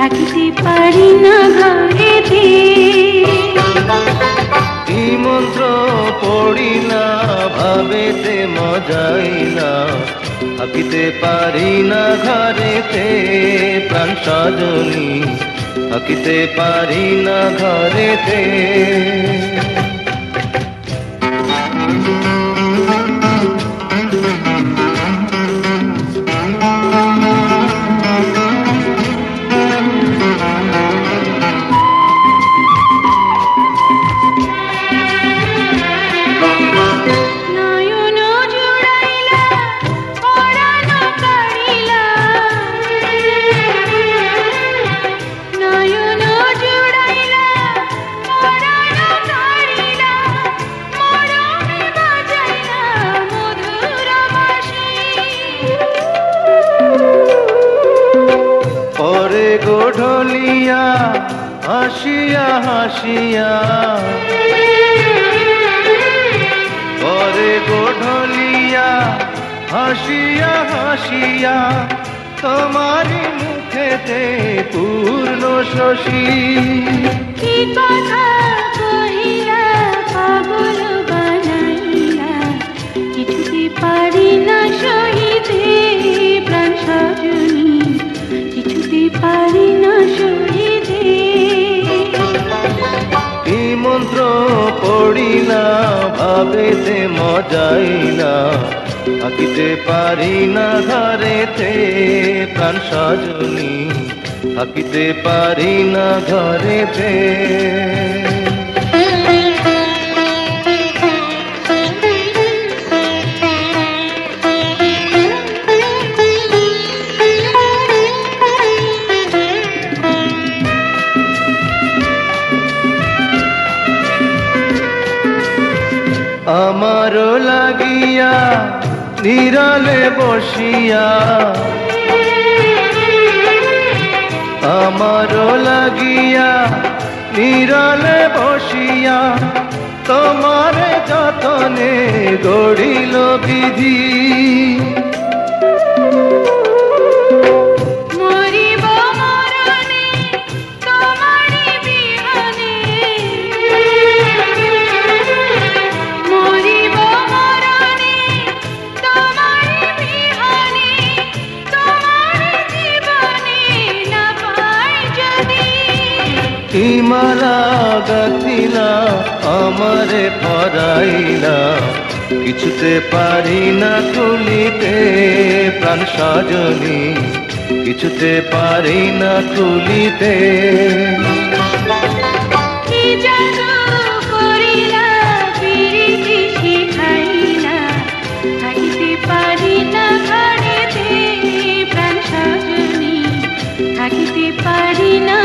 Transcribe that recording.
থাকিতে পারি না ঘরেতে। কি মন্ত্র পড়িলা ভাবেতে মজাইলা, থাকিতে পারি না ঘরেতে প্রাণ সজনী, থাকিতে পারি না ঘরেতে। ঢলিয়া হাসিয়া হাসিয়া, পরে ঢলিয়া হাসিয়া হাসিয়া, তোমারি মুখেতে পূর্ণ শশী। কি কথা কহিলা পাগল বানাইলা, কিছুতে পারি না সহিতে প্রাণ সজনী, কিছুতে পারি না সহিতে। কি মন্ত্র পড়িলা ভাবেতে মজাইলা, থাকিতে পারি না ঘরেতে প্রাণ সজনী, থাকিতে পারি না ঘরেতে। আমারও লাগিয়া নিরালে বসিয়া, আমারও লাগিয়া নিরালে বসিয়া, তোমার যতনে গড়িল বিধি। মালা গাথিলা আমারে পরাইলা, কিছুতে পারি না খুলিতে প্রাণ সজনী, কিছুতে পারি না খুলিতে। থাকিতে পারি না ঘরেতে প্রাণ সজনী, থাকিতে পারি না।